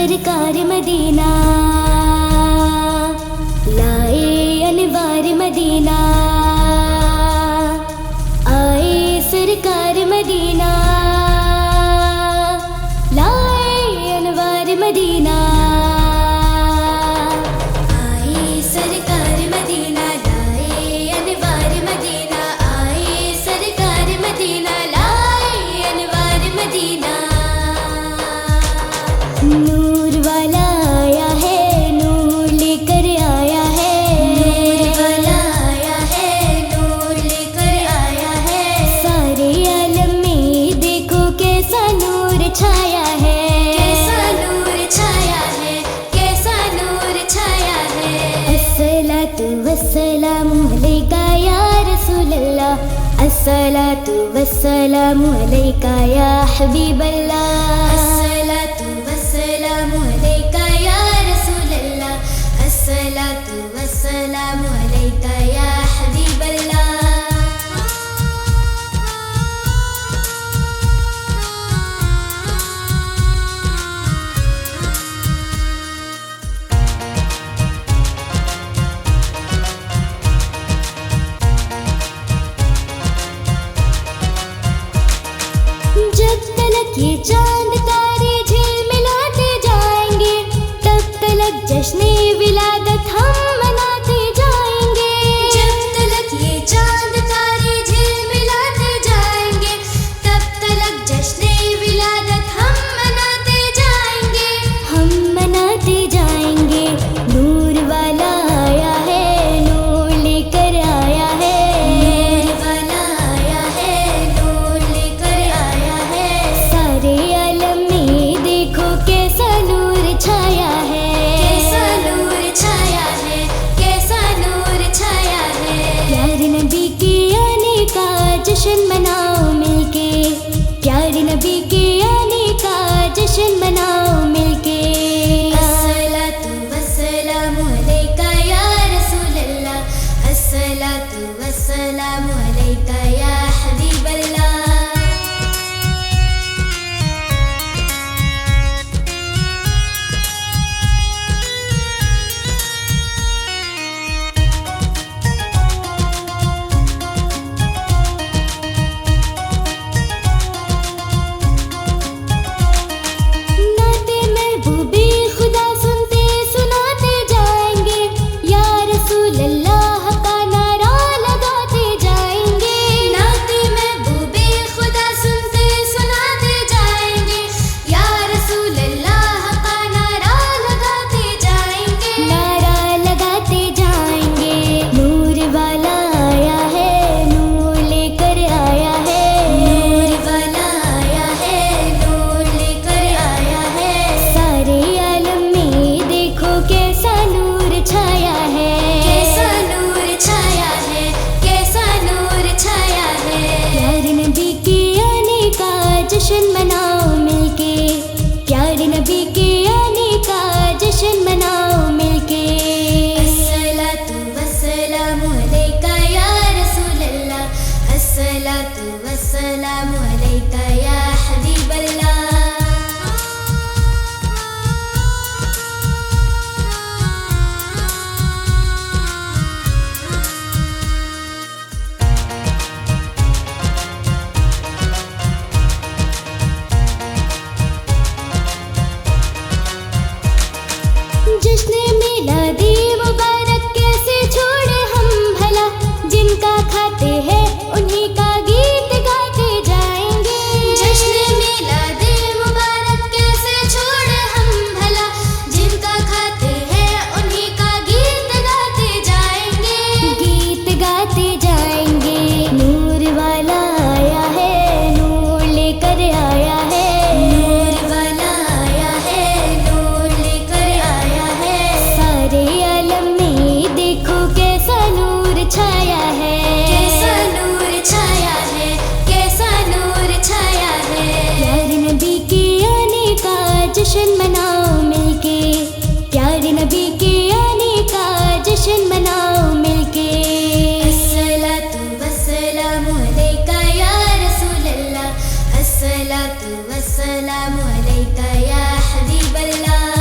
سرکار مدینہ، لائے انوار مدینہ، آئے سرکار مدینہ، لائے انوار مدینہ، آئے سرکار مدینہ، لائے انوار مدینہ، آئے سرکار مدینہ، لائے انوار مدینہ۔ نور والا آیا ہے، نور لے کر آیا ہے، نور والا آیا ہے، نور لے کر آیا ہے، سارے عالم میں دیکھو کیسا نور چھایا ہے، کیسا نور چھایا ہے، کیسا نور چھایا ہے۔ الصلاۃ والسلام علیک یا رسول اللہ، الصلاۃ والسلام علیک یا حبیب اللہ، الصلاۃ والسلام علیک یا رسول اللہ، الصلاۃ والسلام علیک یا حبیب اللہ۔ جب تلک یہ چاند تارے جھلملاتے جائیں گے، تب تلک جشن ولادت ہم مناتے جائیں گے، جب تلک یہ چاند تارے جھلملاتے جائیں گے، تب تلک جشن ولادت ہم مناتے جائیں گے، ہم مناتے جائیں گے۔ نور والا آیا ہے، نور لے کر آیا ہے، نور والا آیا ہے، نور لے کر آیا ہے، سارے عالم میں دیکھو کیسا نور چھایا ہے، کیسا نور چھایا ہے، کیسا نور چھایا ہے۔ پیارے نبی کے آنے کا جشن مناؤ مل کے، پیارے نبی کے آنے کا جشن مناؤ مل کے۔ الصلاۃ والسلام علیک یا رسول اللہ، الصلاۃ والسلام علیک یا حبیب اللہ۔ نعت محبوب خدا سنتے سناتے جائیں گے، یا رسول اللہ کا نعرہ لگاتے جائیں گے، نعت محبوب خدا سنتے سناتے جائیں گے، یا رسول اللہ کا نعرہ لگاتے جائیں گے، نعرہ لگاتے جائیں گے۔ نور والا آیا ہے، نور لے کر آیا ہے، نور والا آیا ہے، نور لے کر آیا ہے، سارے عالم میں دیکھو کیسا نور چھایا ہے، کیسا نور چھایا ہے، کیسا نور چھایا ہے۔ پیارے نبی کے آنے کا جشن مناؤ مل کے، پیارے نبی کے آنے کا جشن مناؤ مل کے۔ الصلاۃ والسلام علیک یا رسول اللہ، الصلاۃ والسلام علیک یا حبیب اللہ۔ جشن میلاد مبارک کیسے چھوڑے ہم بھلا، جن کا کھاتے ہیں انہی کا گیت گاتے جائیں گے، جشن میلاد مبارک کیسے چھوڑے ہم بھلا، جن کا کھاتے ہیں انہی کا گیت گاتے جائیں گے، گیت گاتے جائیں گے۔ نور والا آیا ہے، نور لے کر آیا ہے، نور والا آیا ہے، نور لے کر آیا ہے، سارے عالم میں دیکھو کیسا نور چھایا ہے، کیسا نور چھایا ہے، کیسا نور چھایا ہے۔ پیارے نبی کے آنے کا جشن مناؤ مل کے، پیارے نبی کے آنے کا جشن مناؤ مل کے۔ الصلاۃ والسلام علیک یا رسول اللہ، الصلاۃ والسلام علیک یا حبیب اللہ۔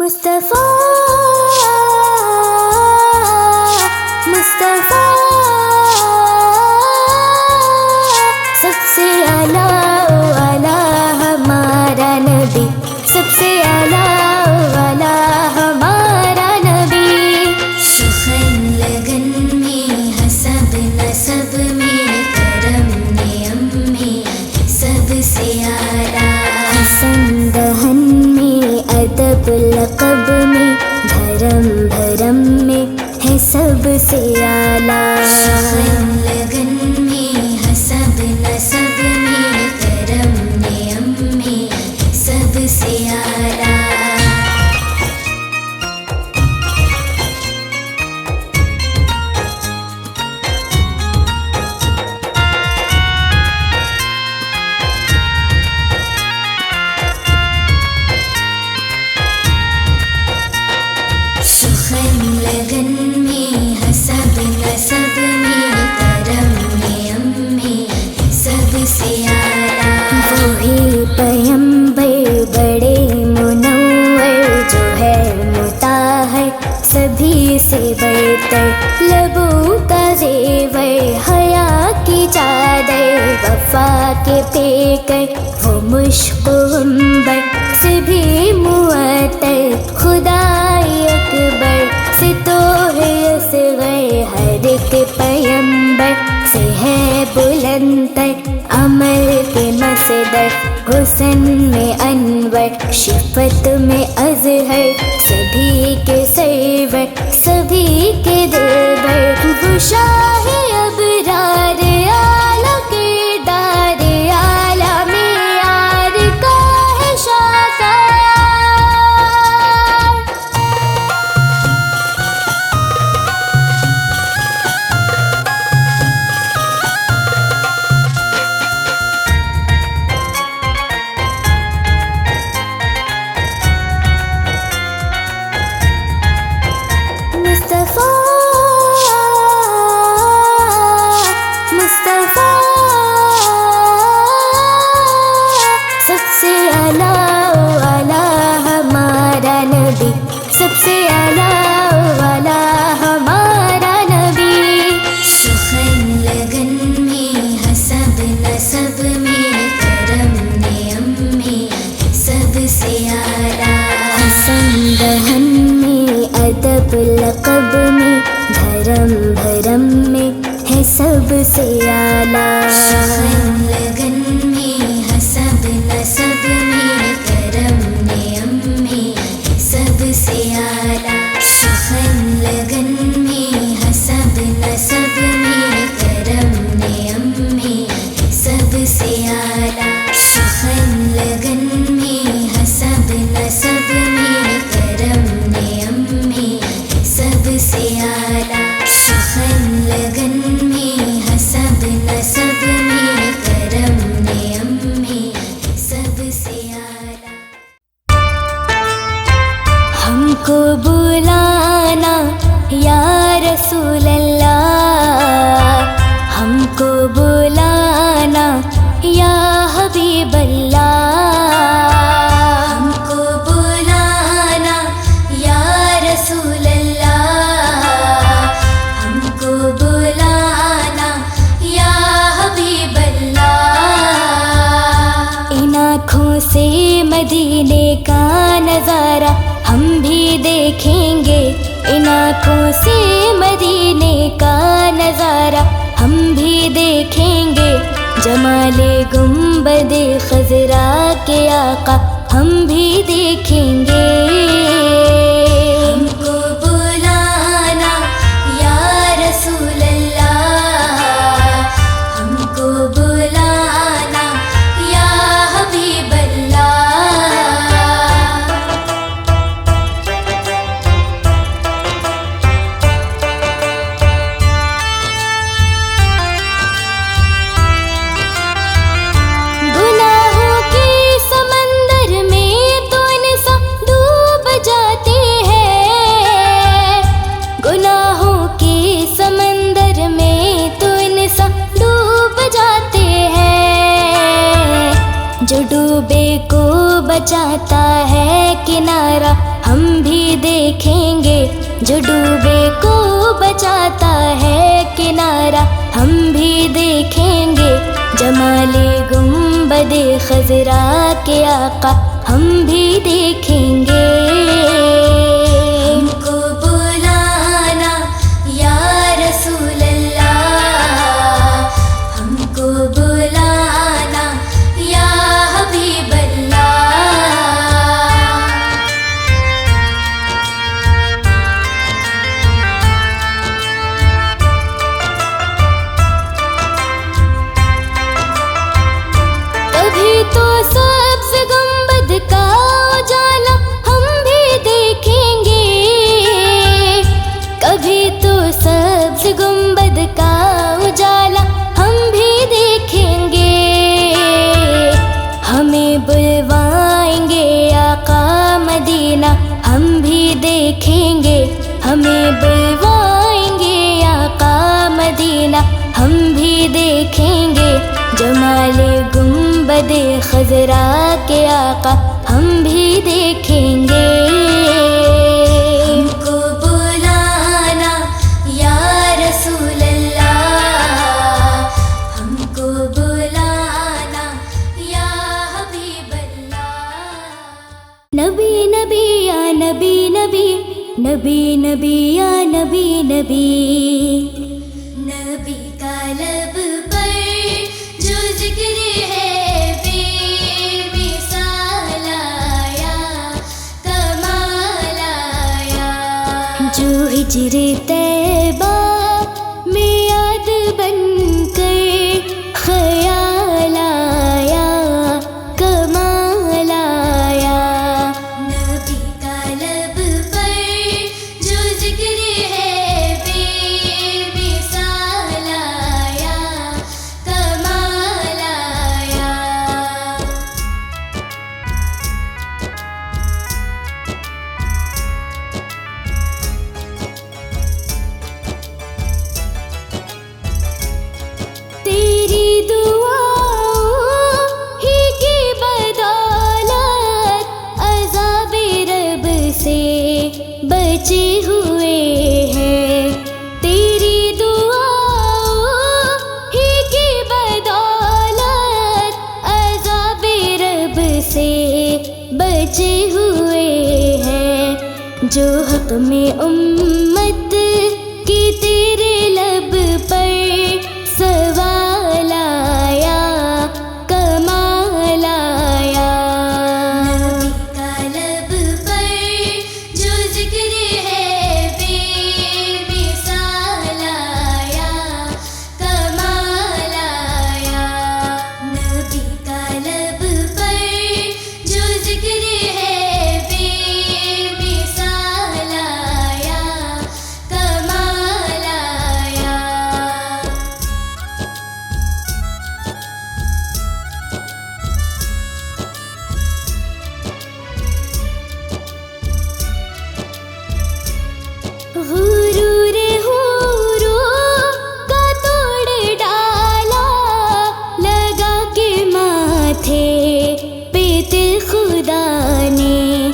مصطفیٰ مصطفیٰ سب سے اعلیٰ ہمارا نبی، سب سے اعلیٰ ہمارا نبی. سخن لگن میں حسب نسب میں کرم نعم میں سب سے اعلیٰ. حسن دہن میں ادب لقب میں دھرم بھرم میں ہے سب سے اعلیٰ. سخن لگن میں حسب نسب میں کرم نعم میں سب سے اعلیٰ. سخن لگن میں حسب نسب میں کرم نعم میں سب سے اعلیٰ. وہی پیمبر بڑے منور جو ہے مطہر سبھی سے برتر، لبوں کا زیور حیا کی چادر، وفا کے پیکر وہ مشک و عنبر سے بھی معطر، خدائے اکبر سے تو ہے اصغر، ہر ایک پیمبر سے ہے بلندر، عمل کے مصدر حسن میں انور، شفت میں ازہر، سبھی کے سرور سبھی کے دلبر، وہ شاہ ابرار اعلیٰ کردار اعلیٰ معیار کا ہے شاہکار. مصطفیٰ مصطفیٰ سب سے اعلیٰ ہمارا نبی، سب سے اعلیٰ ہمارا نبی. سخن لگن میں حسب نسب میں کرم نعم میں سب سے اعلیٰ. حسن دہن میں ادب لقب میں دھرم بھرم میں ہے سب سے اعلیٰ. سخن لگن میں حسب نسب میں کرم نعم میں سب سے اعلیٰ. سخن لگن میں حسب نسب میں کرم نعم میں سب سے اعلیٰ. سخن لگن میں حسب نسب میں کرم نعم میں سب سے اعلیٰ. سخن لگن میں حسب نسب میں کرم نعم میں سب سے اعلیٰ. ہم کو بلانا یا رسول اللہ، ہم کو بلانا یا حبیب اللہ، ہم کو بلانا یا رسول اللہ، ہم کو بلانا یا حبیب اللہ. ان آنکھوں سے مدینے کا نظارہ ہم بھی دیکھیں گے، ان آنکھوں سے مدینے کا نظارہ ہم بھی دیکھیں گے، جمال گنبد خضرا کے آقا ہم بھی دیکھیں گے. ہم کو بلانا یا رسول اللہ، ہم کو بلانا یا حبیب اللہ. گناہوں کے سمندر میں تو انسان ڈوب جاتے ہیں، گناہوں کے سمندر میں تو انسان ڈوب جاتے ہیں، جو ڈوبے کو بچاتا ہے کنارہ ہم بھی دیکھیں گے، جو ڈوبے کو بچاتا ہے کنارہ ہم بھی دیکھیں گے، جمال گنبد خضرا کے آقا ہم بھی دیکھیں گے۔ ہم کو بلانا یا رسول اللہ، ہم کو بلانا یا حبیب اللہ۔ کبھی تو سبز گنبد کا اجالا ہم بھی دیکھیں گے، کبھی تو سبز گنبد کا اجالا ہم بھی دیکھیں گے، ہمیں بلوائیں گے آقا مدینہ ہم بھی دیکھیں گے، ہمیں بلوائیں گے آقا مدینہ ہم بھی دیکھیں گے، جمال گنبد خضرا کے آقا ہم بھی دیکھیں گے۔ ہم کو بلانا یا رسول اللہ، ہم کو بلانا یا حبیب اللہ۔ نبی نبی یا نبی نبی، نبی نبی یا نبی نبی، نبی کا لب پر جو ذکر ہے بے مثال آیا، کمال آیا، جو ہجر طیبہ میں یاد بن کر خیال آیا، کمال آیا، نبی کا لب پر جو ذکر ہے بے مثال آیا، کمال آیا۔ تیری دعاؤں ہی کی بدولت عذاب رب سے بچے ہوئے ہیں، تیری دعاؤں ہی کی بدولت عذاب رب سے بچے ہوئے ہیں، جو حق میں امت کی تیرے لب پر سوال آیا، کمال آیا، نبی کا لب پر جو ذکر ہے بے مثال آیا، کمال آیا، نبی کا لب پر جو ذکر ہے بے مثال آیا، کمال آیا۔ غرور حوروں کا توڑ ڈالا، لگا کے ماتھے پہ تل خدا نے،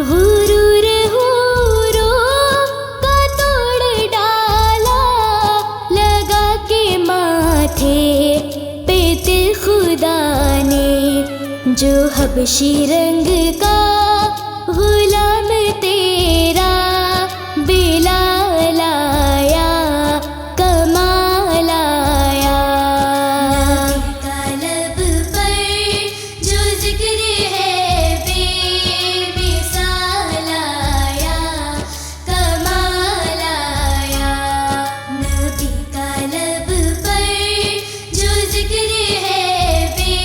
غرور حوروں کا توڑ ڈالا، لگا کے ماتھے پہ تل خدا نے، جو حبشی رنگ کا غلام تیرا بلال آیا، کمال آیا، نبی کا لب پر جو ذکر ہے بے مثال آیا، کمال آیا، نبی کا لب پر جو ذکر ہے بے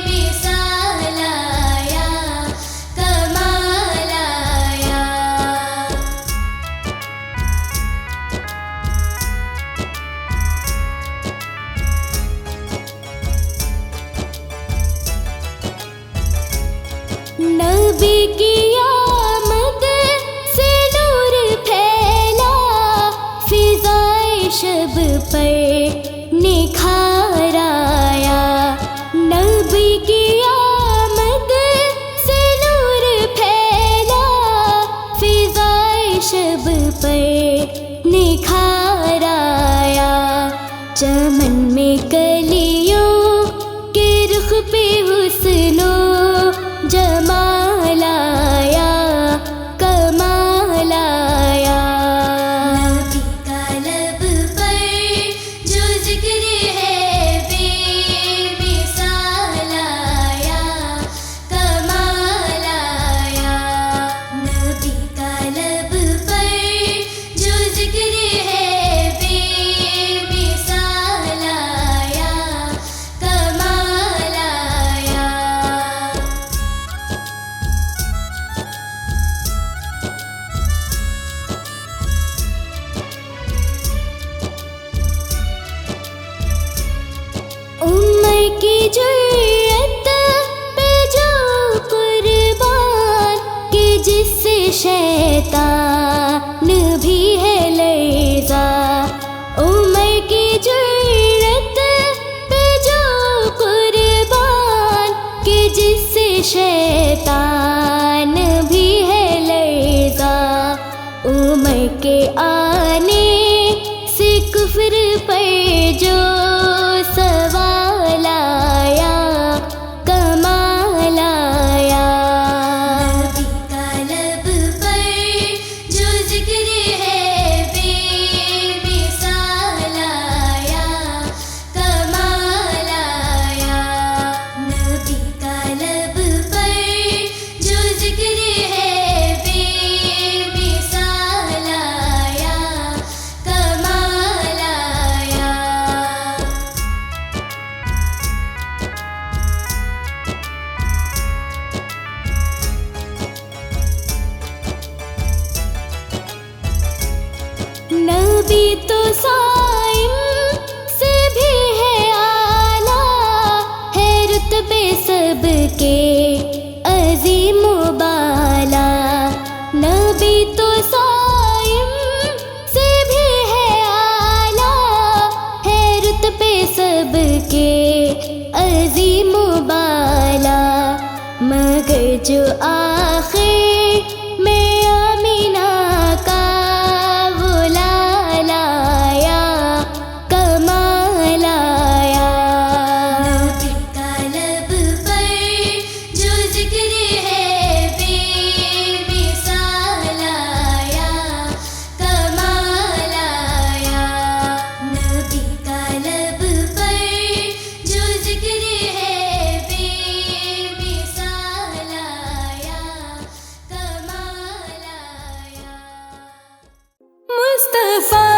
مثال آیا، کمال آیا۔ نبی کی آمد سے نور پھیلا، فضائے شب پر نکھار آیا، نبی کی آمد سے نور پھیلا، کمال آیا، کمال آیا۔ نبی کا لب پر جو ذکر ہے بے مثال آیا، کمال آیا۔ نبی کا لب پر جو ذکر ہے بے مثال آیا، کمال آیا۔ عمر کی جرأت پہ جو قربان کہ جس سے شیطان بھی ہے لرزا۔ عمر کی جرأت پہ جو قربان کہ جس سے شیطان بھی ہے لرزا۔ عمر کے آنے سے کفر پر جو سوال آیا، کمال آیا۔ نبی کا لب پر جو ذکر ہے بے مثال آیا، کمال آیا۔ نبی کا لب پر جو ذکر ہے بے مثال آیا، کمال آیا۔ نبی تو صائم سے بھی ہے اعلیٰ، ہے رتبے سب کے عظیم و بالا۔ نبی تو صائم سے بھی ہے اعلیٰ، ہے رتبے سب کے عظیم و بالا۔ مگر جو آخر میں آمینہ کا وہ لال آیا، کمال آیا۔ نبی کا لب پر جو ذکر ہے بے مثال آیا، کمال آیا۔ نبی کا لب پر جو ذکر ہے بے مثال آیا، کمال آیا۔ مصطفیٰ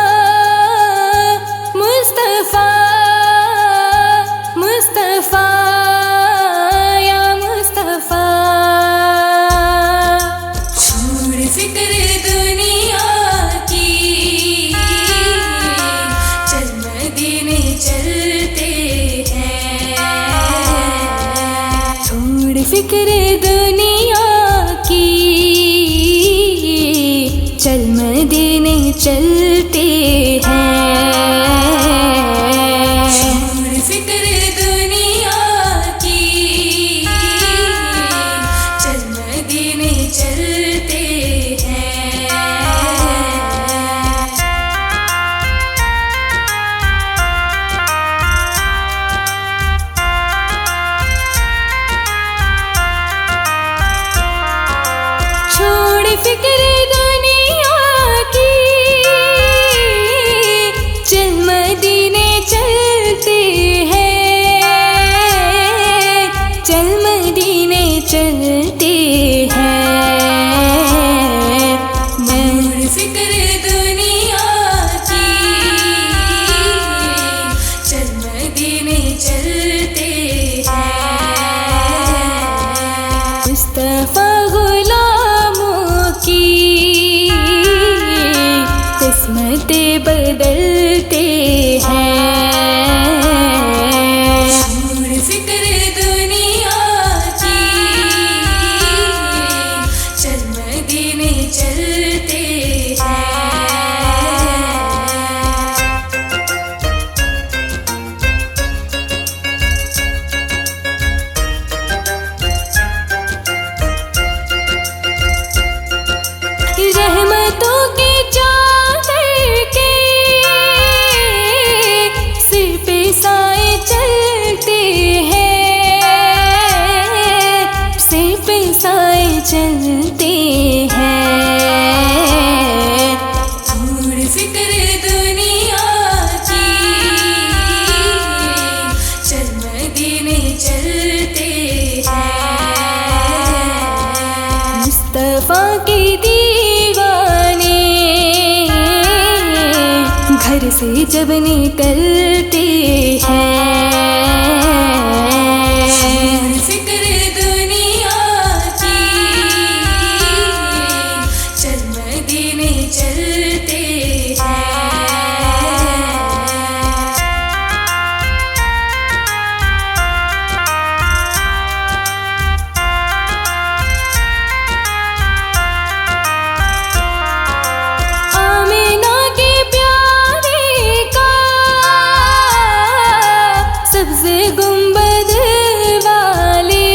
مصطفیٰ مصطفیٰ یا مصطفیٰ، چھوڑ فکر دنیا کی، چل مدینے چلتے ہیں۔ چھوڑ فکر دنیا کی، چل مدینے چلتے ہیں۔ چھوڑ فکر دنیا کی، چل مدینے چلتے ہیں۔ چھوڑ فکر دنیا کی، چل مدینے چلتے ہیں، چل مدینے چلتے ہیں۔ چھوڑ فکر دنیا کی، چل مدینے چلتے ہیں۔ مصطفیٰ غلاموں کی قسمتیں بدلتے ہیں۔ چھوڑ فکر دنیا کی، چل مدینے چلتے ہیں۔ رحمتوں کی چادر کے چلتے ہیں، چھوڑ فکر دنیا کی، چل مدینے چلتے ہیں، مصطفیٰ کے دیوانے گھر سے جب نکلتے ہیں، فکر دنیا کی، چل مدینے چلتے ہیں۔ آمینہ کے پیارے کا سبز گنبد والے،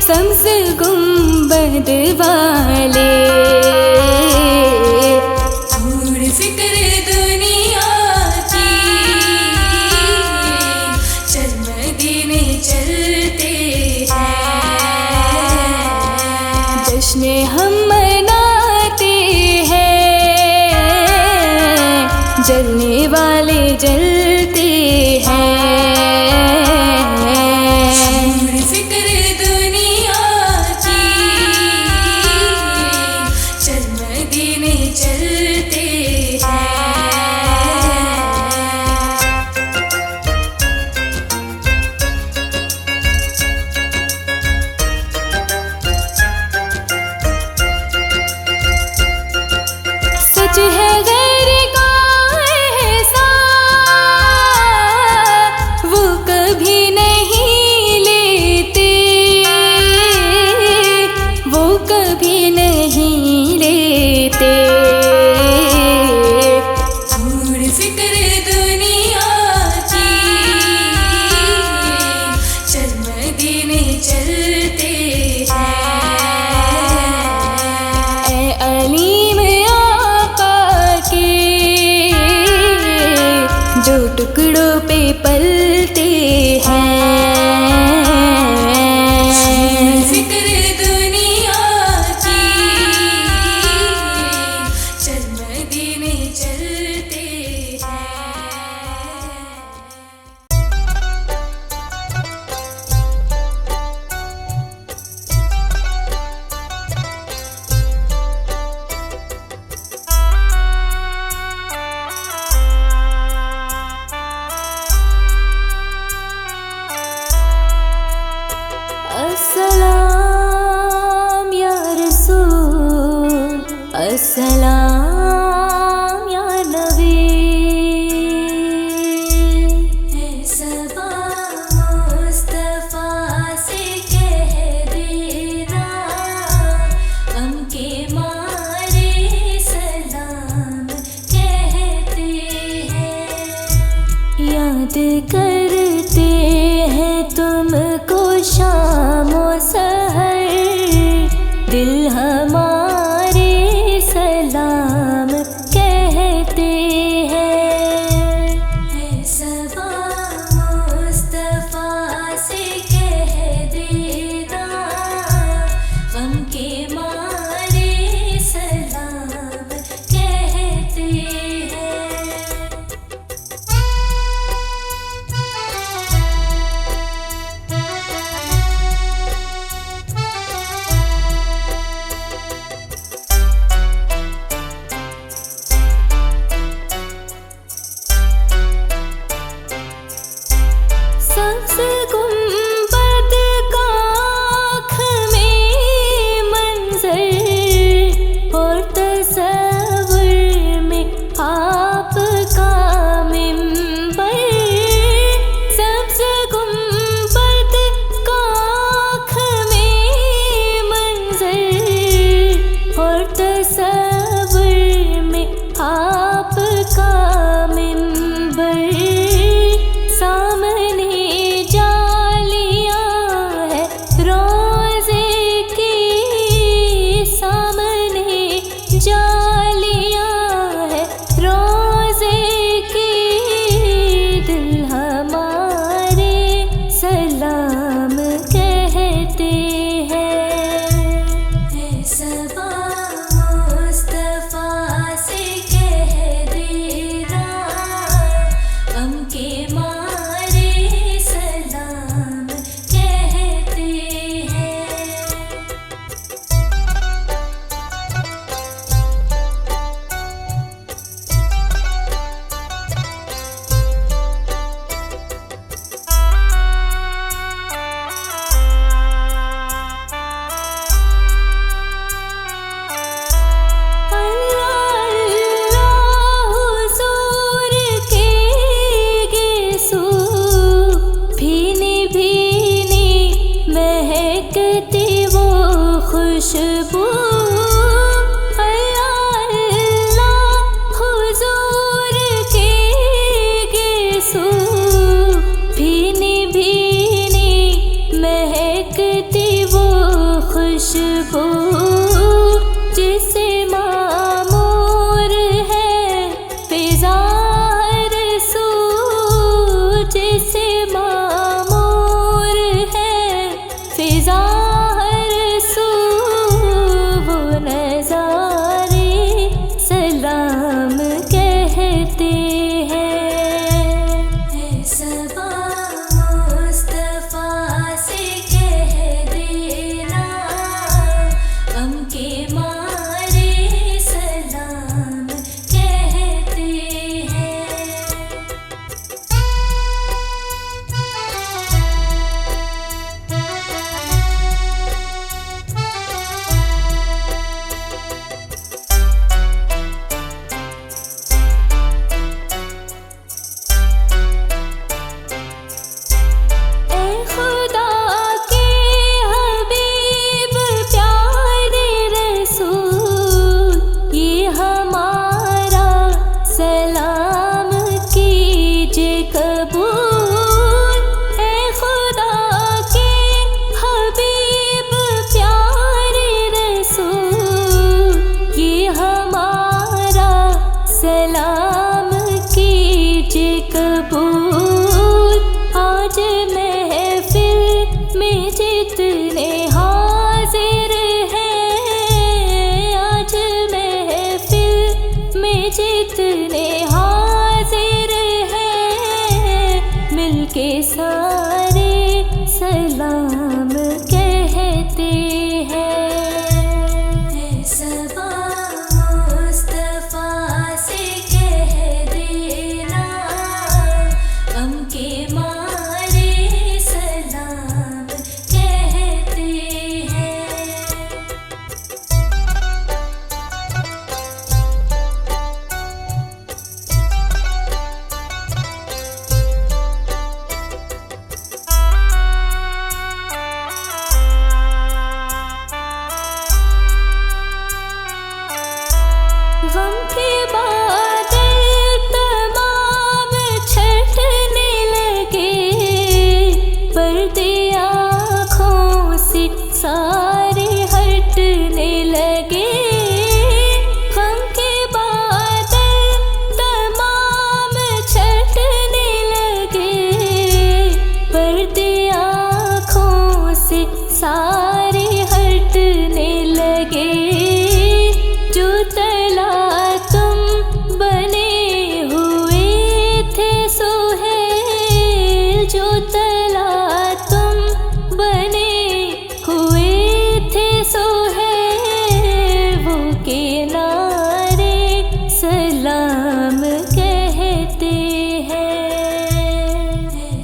سبز گنبد والے، چھوڑ فکر دنیا کی، چل مدینے چلتے ہیں، جشن ہم مناتے ہیں، جلنے والے جلتے ہیں، چھوڑ فکر دنیا کی، چل مدینے چلتے ہیں۔ سچ ہے غیر کا احسان، وہ کبھی نہیں لیتے، وہ کبھی نہیں لیتے، چھوڑ فکر دنیا کی، چل مدینے چلتے ہیں، اے علیم آقا کے جو ٹکڑوں پہ پلتے ہیں، فکر دنیا کی، چل مدینے چلتے ہیں۔ السلام یا رسول، السلام یا نبی، ہے صبا مصطفیٰ سے کہہ دینا، غم کے مارے سلام کہتے ہیں، یاد کرتے ہیں تم کو شام و سحر، دل ہمارے سلام کہتے ہیں، صبا مصطفیٰ سے کہہ دینا، غم کے مارے سلام کہتے ہیں۔ خوشبو اللہ اللہ حضور کے گیسو بھینی بھینی مہکتی وہ خوشبو جس سے معمور ہے فضا رسو جس سے معمور ہے فضا رسو وہ نظارے سلام کہتے ہیں صبا مصطفیٰ سے کہہ دینا غم کے مارے سلام کہتے ہیں اے خدا کے حبیب پیارے رسول یہ ہمارا سلام کیجے قبول اے خدا کے حبیب پیارے رسول یہ ہمارا سلام کیجے قبول آج محفل میں جتنے حاضر ہیں آج محفل میں جتنے حاضر ہیں مل کے سارے سلام کہتے ہیں صبا مصطفیٰ سے کہہ دینا غم کے مارے سلام کہتے ہیں غم کے بادل تمام چھٹنے لگے پردے آنکھوں سے سارے ہٹنے لگے غم کے بادل تمام چھٹنے لگے پردے آنکھوں سے سارے ہٹنے لگے جو تلا تم بنے ہوئے تھے سہیل جو تلا تم بنے ہوئے تھے سہیل وہ کنارے سلام کہتے ہیں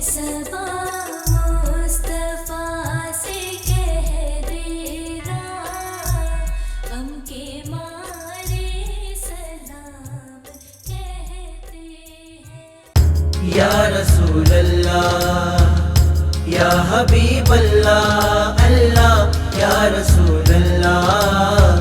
صبا مصطفیٰ سے کہہ دینا غم کے مارے سلام کہتے ہیں یا رسول اللہ یا حبیب اللہ اللہ یا رسول اللہ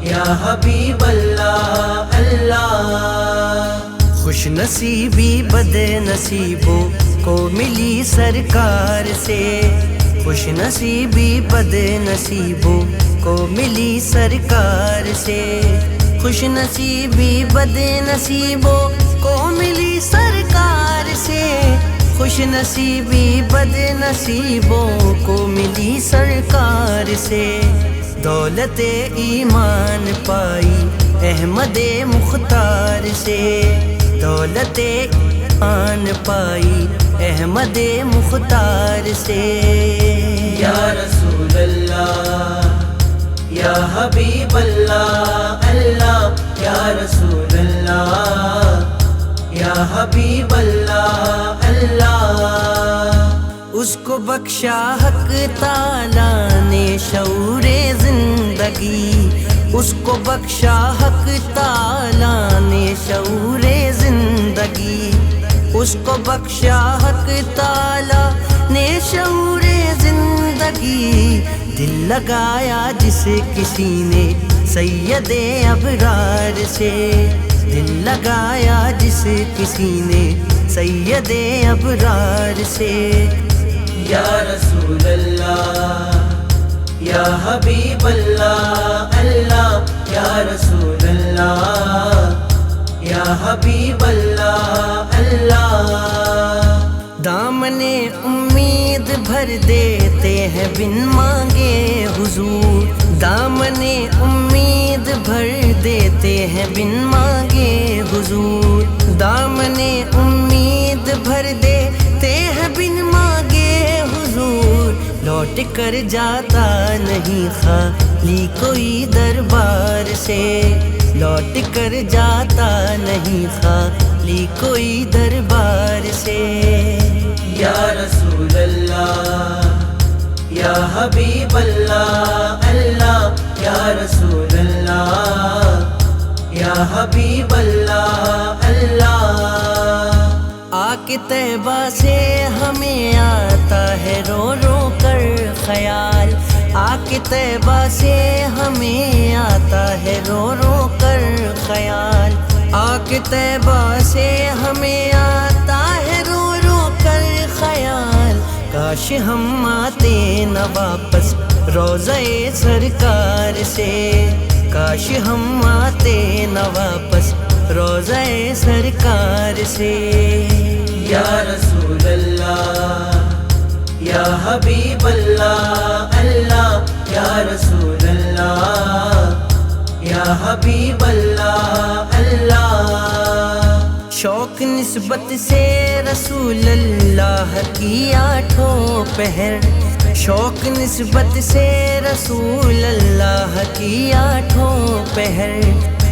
یا حبیب اللہ اللہ خوش نصیبی بد نصیبوں کو ملی سرکار سے خوش نصیبی بد نصیبوں کو ملی سرکار سے خوش نصیبی بد نصیبوں کو ملی سرکار سے خوش نصیبی بد نصیبوں کو ملی سرکار سے دولت ایمان پائی احمد مختار سے دولت ایمان پائی احمد مختار سے یا رسول اللہ یا حبیب اللہ اللہ یا رسول اللہ یا حبیب اللہ اللہ اس کو بخشا حق تعالیٰ نے شعور زندگی اس کو بخشا حق تعالیٰ نے شعور زندگی اس کو بخشا حق تعالیٰ نے شعور زندگی دل لگایا جس کسی نے سید ابرار سے، دل لگایا جس کسی نے سید ابرار سے۔ یا رسول اللہ یا حبیب اللہ، اللہ یا رسول اللہ یا حبیب اللہ، اللہ۔ دامن امید بھر دیتے ہیں بن مانگے حضور، دامن امید بھر دیتے ہیں بن مانگے حضور، دامن امید بھر دیتے ہیں بن مانگے حضور۔ لوٹ کر جاتا نہیں خالی کوئی دربار سے، لوٹ کر جاتا نہیں خالی کوئی دربار سے۔ یا رسول اللہ یا حبیب اللہ، اللہ یا رسول اللہ یا حبیب اللہ، اللہ۔ آ کے طیبہ سے ہمیں آتا ہے رو رو کر خیال، آ کے طیبہ سے ہمیں آتا ہے رو رو کر خیال، آ کے طیبہ سے ہمیں آتا ہے رو رو کر خیال۔ کاش ہم آتے نہ واپس روضہ سرکار سے، کاش ہم آتے نہ واپس روضہ سرکار سے۔ یا رسول اللہ یا حبیب اللہ، اللہ یا رسول اللہ یا حبیب اللہ، اللہ۔ شوق نسبت سے رسول اللہ کی آٹھوں پہر، شوق نسبت سے رسول اللہ کی آٹھوں پہر،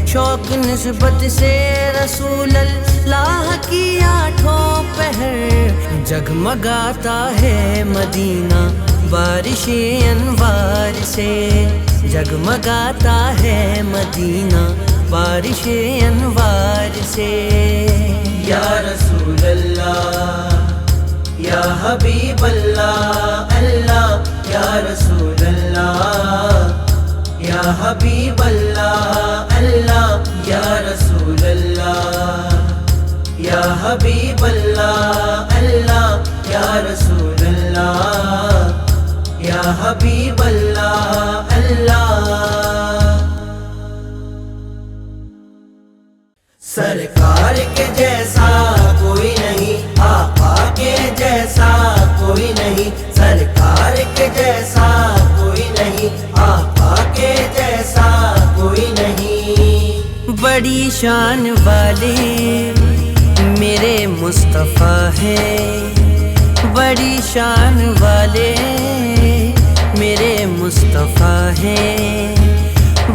شوق نسبت سے رسول اللہ کی آٹھوں پہر۔ جگمگاتا ہے مدینہ بارش انوار سے، جگمگاتا ہے مدینہ بارش انوار سے۔ یا رسول اللہ یا حبیب اللہ، اللہ یا رسول اللہ یا حبیب اللہ، اللہ یا رسول اللہ یا حبیب اللہ، اللہ یا رسول اللہ یا حبیب اللہ، اللہ۔ سرکار کے جیسا کوئی نہیں، آقا کے جیسا کوئی نہیں، سرکار کے جیسا کوئی نہیں، آقا کے جیسا کوئی نہیں۔ بڑی شان والے میرے مصطفیٰ ہیں، بڑی شان والے میرے مصطفیٰ ہیں،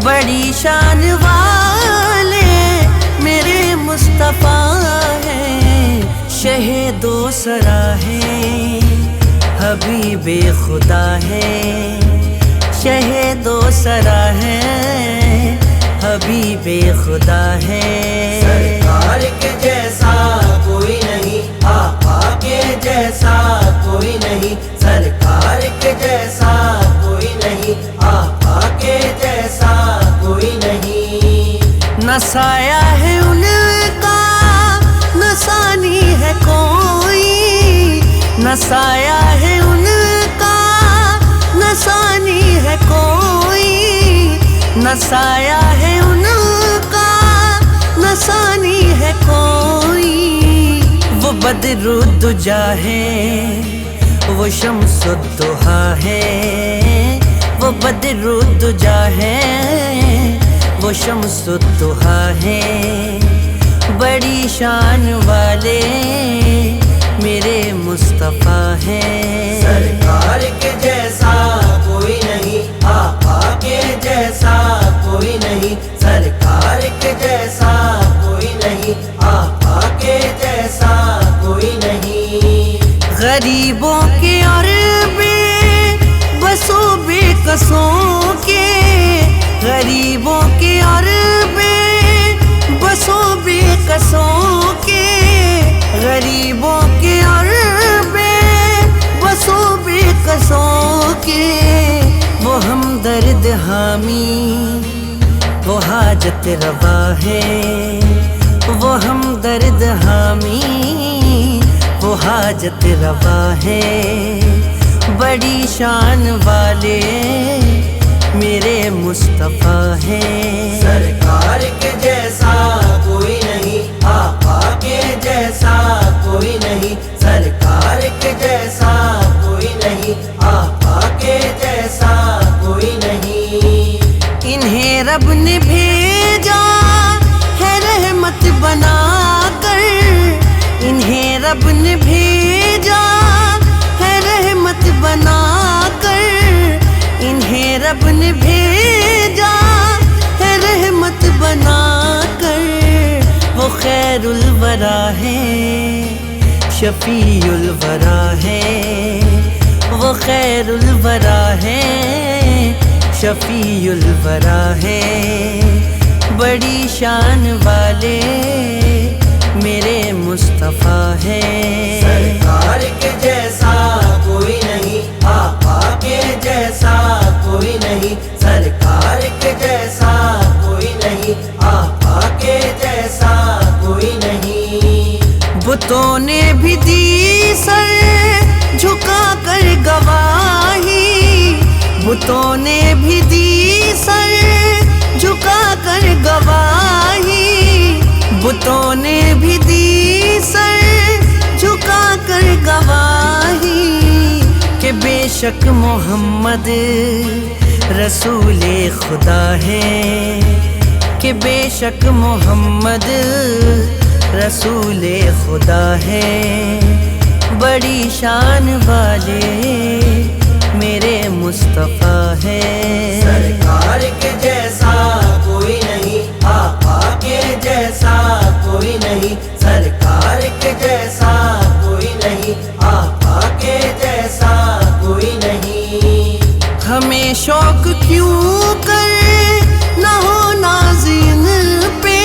بڑی شان والے میرے مصطفیٰ ہیں۔ شہید و سرا ہیں حبیب خدا ہیں، شہید و سرا ہیں حبیب خدا ہیں۔ سرکار کے جیسا کوئی نہیں، آقا کے جیسا کوئی نہیں، سرکار کے جیسا کوئی نہیں، آقا کے جیسا کوئی نہیں۔ نہ سایہ ہے ان کا نہ ثانی ہے کوئی، نہ سایہ ہے ان کا نہ ثانی ہے کوئی، نہ سایہ ہے ان کا نہ ثانی ہے کوئی۔ وہ بدر الدجا ہے، وہ شمس الضحیٰ ہے، وہ بدر الدجا ہے، وہ شمس الضحیٰ ہے۔ بڑی شان والے میرے مصطفیٰ ہیں۔ سرکار کے جیسا کوئی نہیں، آقا کے جیسا کوئی نہیں، سرکار کے جیسا کوئی نہیں، آقا کے جیسا کوئی نہیں۔ غریبوں کے اور بے بسوں بے کسوں کے، غریبوں کے اور بے بسوں بے کسوں کے، غریبوں کے اور بے بسوں بے کسوں کے۔ وہ حامی وہ حاجت روا ہے، وہ ہمدرد حامی وہ حاجت روا ہے، بڑی شان والے میرے مصطفیٰ ہیں۔ سرکار کے جیسا کوئی نہیں، آقا کے جیسا کوئی نہیں، سرکار کے جیسا کوئی نہیں، آقا کے جیسا کوئی نہیں۔ انہیں رب نے بھیجا ہے رحمت بنا کر، انہیں رب نے بھیجا ہے رحمت بنا کر، انہیں رب نے بھیجا ہے رحمت بنا کر، وہ خیر الورا ہے شفیع الورا ہے، وہ خیر الورا ہے شفیع الورا ہے، بڑی شان والے میرے مصطفیٰ ہیں۔ سرکار کے جیسا کوئی نہیں، آقا کے جیسا کوئی نہیں، سرکار کے جیسا کوئی نہیں، آقا کے جیسا کوئی نہیں۔ بتوں نے بھی دی سر جھکا کر گواہی، بتوں نے بھی دی سر جھکا کر گواہی، بتوں نے بھی دی سر جھکا کر گواہی، کہ بے شک محمد رسول خدا ہے، کہ بے شک محمد رسول خدا ہے، بڑی شان والے میرے مصطفیٰ ہیں۔ سرکار کے جیسا کوئی نہیں، آقا کے جیسا کوئی نہیں، سرکار کے جیسا کوئی نہیں، آقا کے جیسا کوئی نہیں۔ ہمیں شوق کیوں کر نہ ہو ناظرین پہ،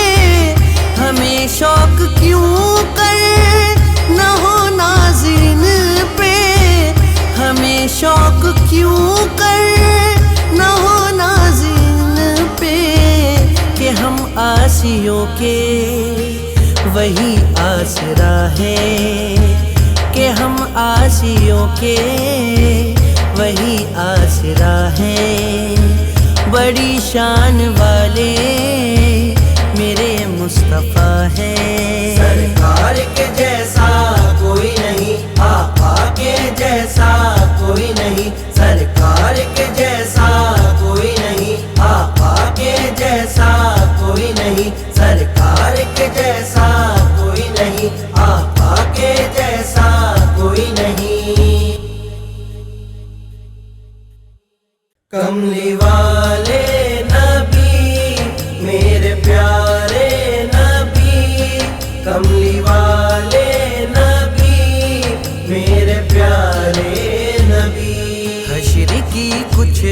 ہمیں شوق کیوں کر نہ ہو ناظرین پہ، ہمیں شوق کیوں کر نہ ہو ناظرین پہ، کہ ہم آسیوں کے وہی آسرا ہے، کہ ہم آسیوں کے وہی آسرا ہے، بڑی شان والے میرے مصطفیٰ ہیں۔ سرکار کے جیسا کوئی نہیں، آقا کے جیسا کوئی نہیں، سرکار کے جیسا کوئی نہیں، آقا کے جیسا کوئی نہیں، سرکار کے جیسا کوئی نہیں، آقا کے جیسا کوئی نہیں۔ کملی والے نبی میرے پیارے نبی، کملی والے نبی میرے پیارے نبی۔ حشر کی کچھ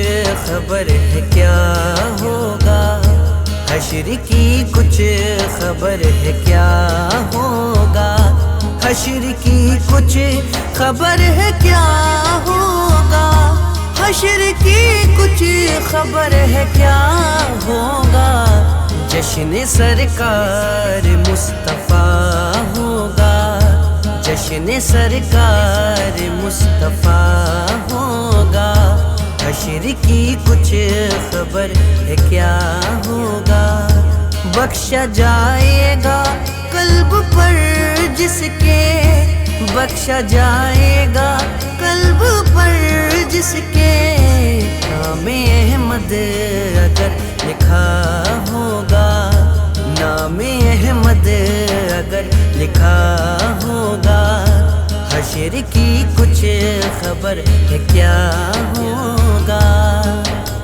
خبر ہے کیا ہوگا، حشر کی کچھ خبر ہے کیا ہوگا، حشر کی کچھ خبر ہے کیا ہوگا، حشر کی کچھ خبر ہے کیا ہوگا، جشن سرکار مصطفیٰ ہوگا، جشن سرکار مصطفیٰ ہوگا، حشر کی کچھ خبر ہے کیا ہوگا، بخشا جائے گا قلب پر جس کے، بخشا جائے گا قلب پر جس کے، نام احمد اگر لکھا ہوگا، نام احمد اگر لکھا ہوگا، حشر کی کچھ خبر ہے کیا ہوگا۔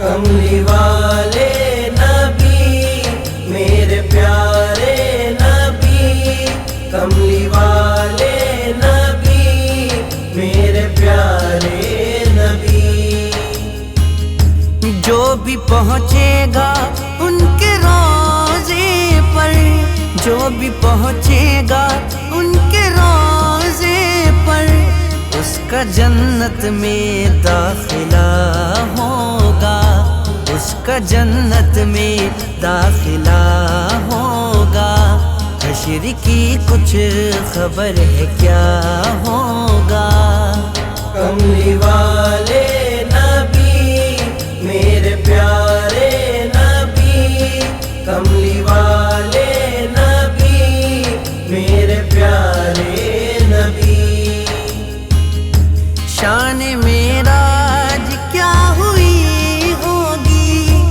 کملی والے نبی میرے پیارے نبی، کملی والے نبی میرے پیارے نبی۔ جو بھی پہنچے گا ان کے روضے پر، جو بھی پہنچے گا ان کے روضے پر، اس کا جنت میں داخلہ ہوگا، اس کا جنت میں داخلہ ہوگا، حشر کی کچھ خبر ہے کیا ہوگا؟ کملی والے نبی میرے پیارے نبی، کملی والے نبی میرے پیارے نبی۔ شان معراج کیا ہوئی ہوگی،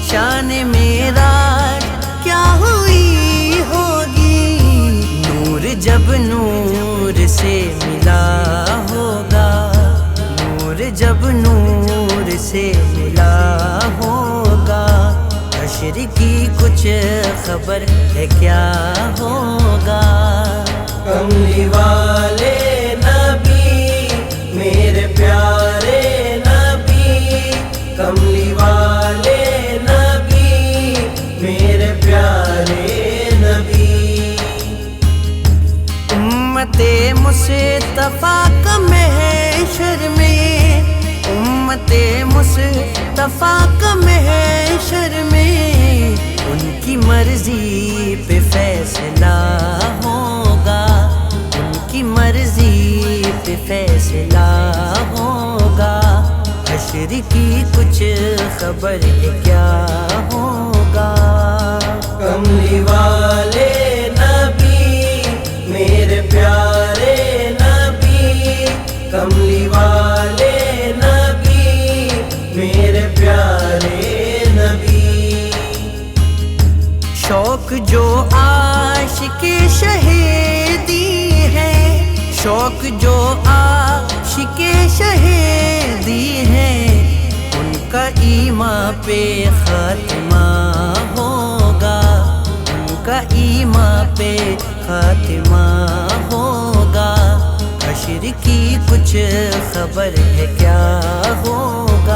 شان معراج کیا ہوئی ہوگی، نور جب نور سے ملا ہوگا، نور جب نور سے ملا ہوگا، حشر کی کچھ خبر ہے کیا ہوگا؟ کملی والے نبی میرے پیارے نبی، کملی والے نبی میرے پیارے نبی۔ امت مصطفیٰ کا محشر میں، امت مصطفیٰ کا محشر میں، ان کی مرضی پہ فیصلہ ہوگا، ان کی مرضی پہ فیصلہ ہوگا، حشر کی کچھ خبر ہے کیا ہوگا؟ کملی والے نبی میرے پیارے نبی، کملی والے نبی میرے پیارے نبی۔ شوق جو عاشق شہیدی ہے، شوق جو عاشق شہیدی ہے، ان کا ایمان پہ خاتمہ ہوگا، ان کا ایمان پہ خاتمہ ہوگا، حشر کی کچھ خبر ہے کیا ہوگا؟